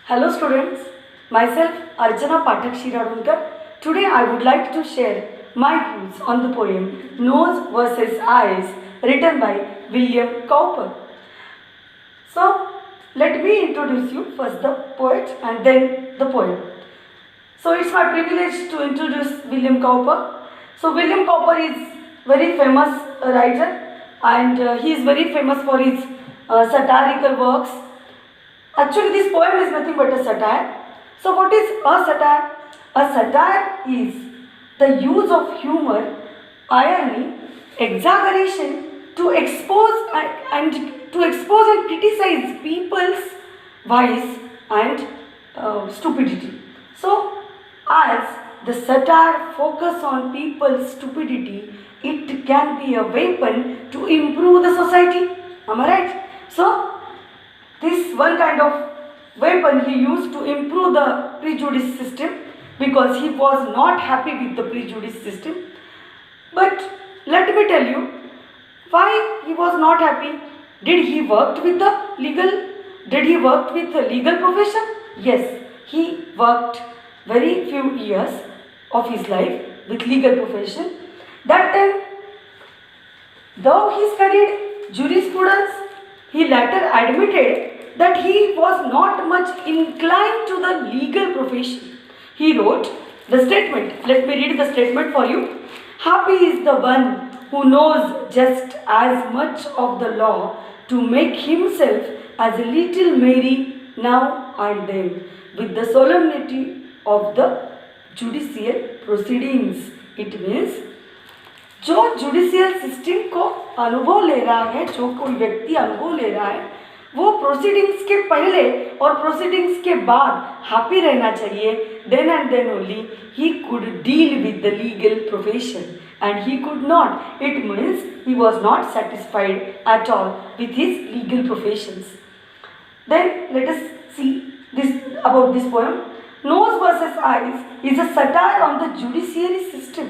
Hello students, myself Archana Pathak Shiradunkar. Today I would like to share my views on the poem Nose versus Eyes written by William Cowper. So let me introduce you first the poet and then the poem. So it's my privilege to introduce William Cowper. So William Cowper is very famous writer and he is very famous for his satirical works. Actually, this poem is nothing but a satire. So, what is a satire? A satire is the use of humor, irony, exaggeration to expose and criticize people's vice and stupidity. So, as the satire focus on people's stupidity, it can be a weapon to improve the society. Am I right? So, this one kind of weapon he used to improve the prejudice system because he was not happy with the prejudice system. But let me tell you why he was not happy. Did he worked with the legal? Did he worked with the legal profession? Yes, he worked very few years of his life with legal profession. That time, though he studied jurisprudence, he later admitted that he was not much inclined to the legal profession. He wrote the statement. Let me read the statement for you. Happy is the one who knows just as much of the law to make himself as a little merry now and then with the solemnity of the judicial proceedings. It means जो judicial system को अनुभव ले रहा है, जो कोई व्यक्ति अनुभव ले रहा है, वो प्रोसीडिंग्स के पहले और प्रोसीडिंग्स के बाद हैप्पी रहना चाहिए. Then and then only he could deal with the legal profession and he could not. It means he was not satisfied at all with his legal professions. Then let us see this about this poem. Nose versus Eyes is a satire on the judiciary system.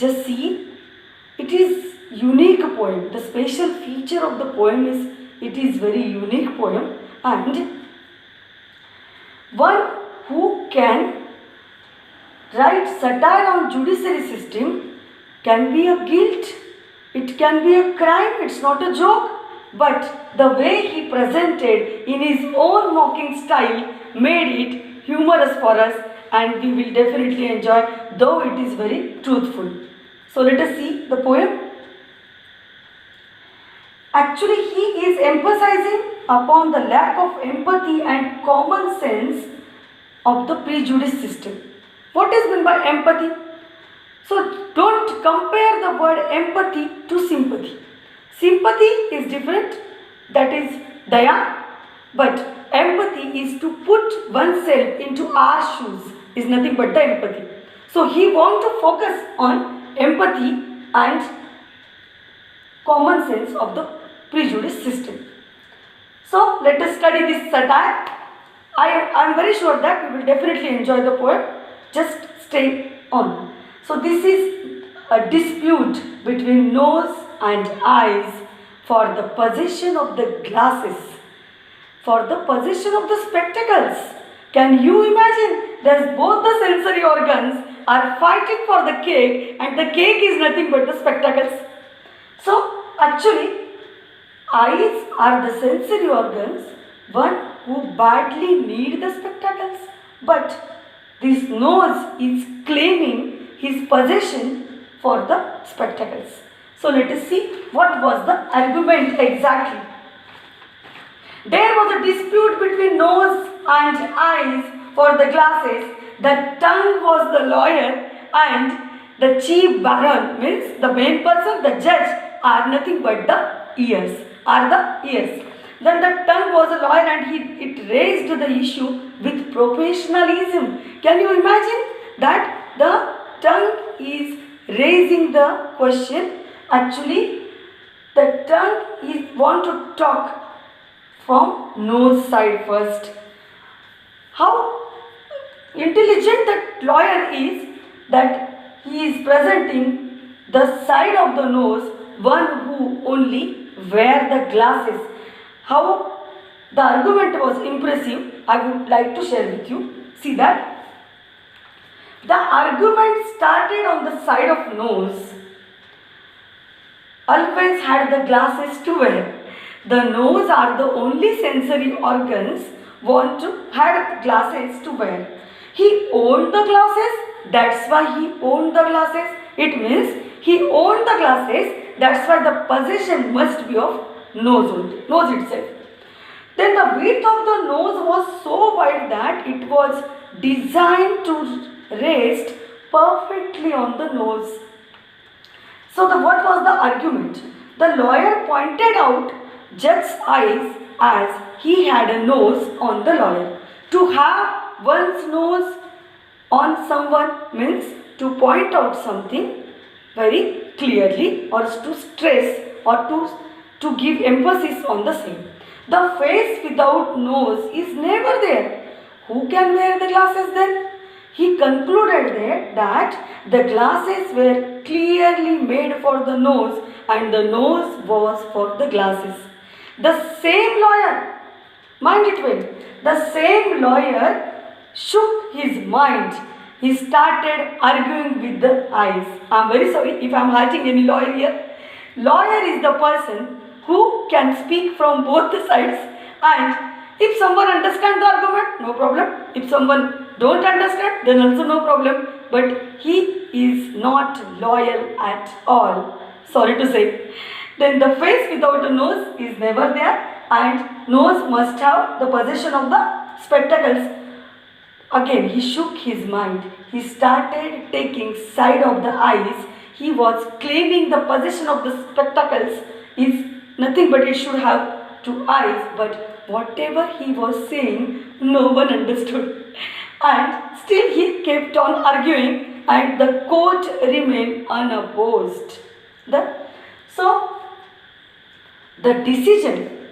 Just see, it is unique poem. The special feature of the poem is it is very unique poem, and one who can write satire on judiciary system can be a guilt, it can be a crime, it's not a joke, but the way he presented in his own mocking style made it humorous for us, and we will definitely enjoy, though it is very truthful. So let us see the poem. Actually, he is emphasizing upon the lack of empathy and common sense of the prejudice system. What is meant by empathy? So don't compare the word empathy to sympathy. Sympathy is different, that is daya, but empathy is to put oneself into our shoes, is nothing but the empathy. So he wants to focus on empathy and common sense of the prejudice system. So let us study this satire. I am very sure that we will definitely enjoy the poem. Just stay on. So this is a dispute between nose and eyes for the possession of the glasses, for the possession of the spectacles. Can you imagine? There's both the sensory organs are fighting for the cake, and the cake is nothing but the spectacles. So actually, eyes are the sensory organs, one who badly need the spectacles, but this nose is claiming his possession for the spectacles. So let us see what was the argument exactly. There was a dispute between nose and eyes for the glasses. The tongue was the lawyer, and the chief baron, means the main person, the judge, are nothing but the ears, are the ears. Then the tongue was a lawyer, and it raised the issue with professionalism. Can you imagine that the tongue is raising the question? Actually, the tongue is want to talk from nose side first. How intelligent that lawyer is, that he is presenting the side of the nose, one who only wear the glasses. How The argument was impressive. I would like to share with you. See that? The argument started on the side of nose. Always had the glasses to wear. The nose are the only sensory organs want to had glasses to wear. He owned the glasses. That's why he owned the glasses. It means he owned the glasses. That's why the possession must be of nose only, nose itself. Then the width of the nose was so wide that it was designed to rest perfectly on the nose. So what was the argument? The lawyer pointed out Judge's eyes as he had a nose on the lawyer. To have one's nose on someone means to point out something very clearly or to stress or to give emphasis on the same. The face without nose is never there. Who can wear the glasses then? He concluded there that the glasses were clearly made for the nose and the nose was for the glasses. The same lawyer, mind it well, the same lawyer shook his mind. He started arguing with the eyes. I am very sorry if I am hurting any lawyer here. Lawyer is the person who can speak from both the sides, and if someone understands the argument, no problem. If someone don't understand, then also no problem. But he is not loyal at all. Sorry to say. Then the face without a nose is never there, and nose must have the possession of the spectacles. Again, he shook his mind. He started taking side of the eyes. He was claiming the possession of the spectacles is nothing but it should have two eyes. But whatever he was saying, no one understood. And still he kept on arguing and the court remained unopposed. The decision,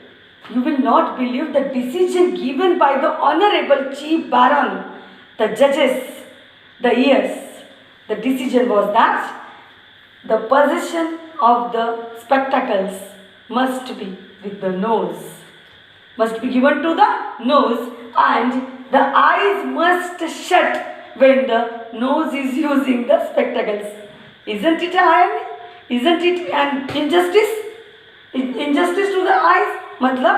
you will not believe the decision given by the Honorable Chief Baron, the judges, the ears. The decision was that the possession of the spectacles must be with the nose. Must be given to the nose and the eyes must shut when the nose is using the spectacles. Isn't it irony? Isn't it an injustice? Injustice to the eyes? मतलब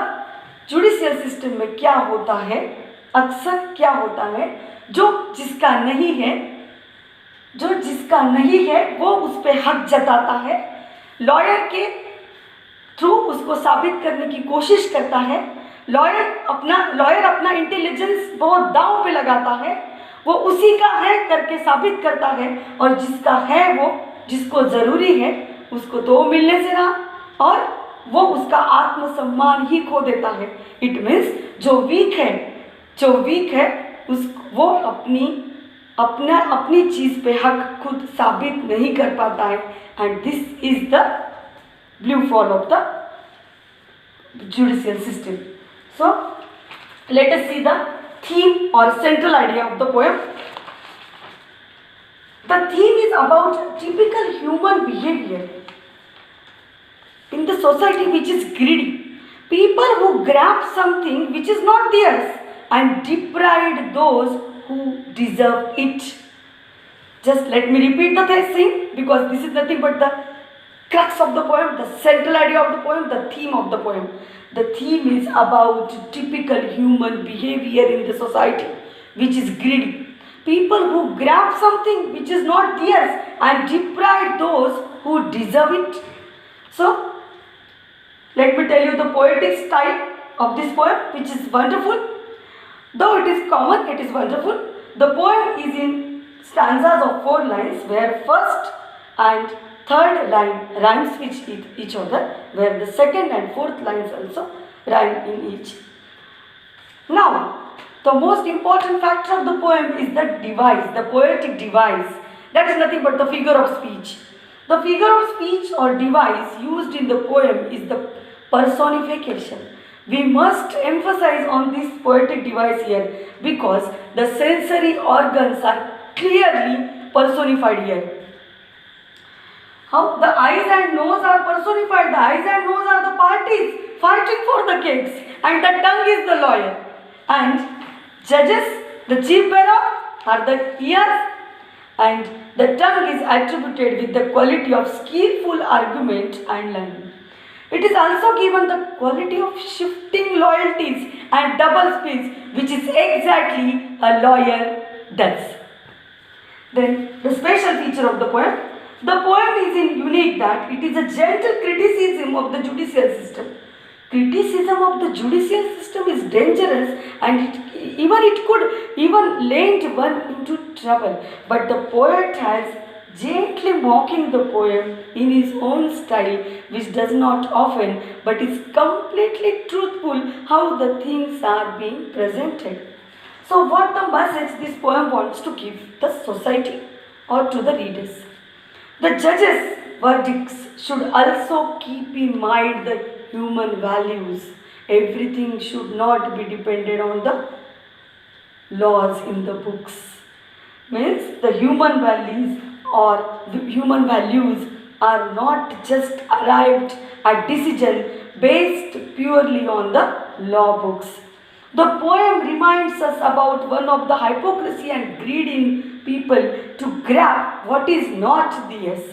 judicial system में क्या होता है, अक्सर क्या होता है, जो जिसका नहीं है वो उस पर हक जताता है, लॉयर के थ्रू उसको साबित करने की कोशिश करता है, लॉयर अपना इंटेलिजेंस बहुत दांव पे लगाता है, वो उसी का है करके साबित करता है, और जिसका है वो जिसको ज़रूरी है उसको तो मिलने से रहा और वो उसका आत्मसम्मान ही खो देता है. इट मीन्स जो वीक है वो अपनी चीज़ पे हक खुद साबित नहीं कर पाता है. And this is the blue fall of the judicial system. So let us see the theme और central idea of the poem. The theme is about typical human behavior in the society which is greedy. People who grab something which is not theirs and deprive those who deserve it. Just let me repeat the thing because this is nothing but the crux of the poem, the central idea of the poem, the theme of the poem. The theme is about typical human behavior in the society which is greedy. People who grab something which is not theirs and deprive those who deserve it. So, let me tell you the poetic style of this poem, which is wonderful. Though it is common, it is wonderful. The poem is in stanzas of 4 lines, where first and third line rhymes with each other, where the second and fourth lines also rhyme in each. Now, the most important factor of the poem is the device, the poetic device. That is nothing but the figure of speech. The figure of speech or device used in the poem is the personification. We must emphasize on this poetic device here because the sensory organs are clearly personified here. How? The eyes and nose are personified. The eyes and nose are the parties fighting for the cakes, and the tongue is the lawyer. And judges, the chief bearer, are the ears, and the tongue is attributed with the quality of skillful argument and learning. It is also given the quality of shifting loyalties and double speech, which is exactly a lawyer does. Then the special feature of the poem. The poem is in unique that it is a gentle criticism of the judicial system. Criticism of the judicial system is dangerous, and it could even land one into trouble. But the poet has gently mocking the poem in his own style, which does not often, but is completely truthful how the things are being presented. So, what the message this poem wants to give the society or to the readers? The judges' verdicts should also keep in mind the human values. Everything should not be dependent on the laws in the books. Means the human values are not just arrived at decision based purely on the law books. The poem reminds us about one of the hypocrisy and greed in people to grab what is not theirs.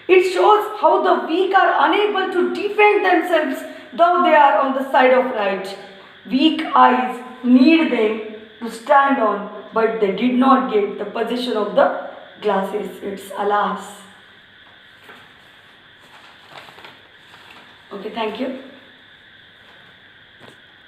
It shows how the weak are unable to defend themselves though they are on the side of right. Weak eyes need them to stand on, but they did not get the position of the glasses. It's alas. Okay, thank you.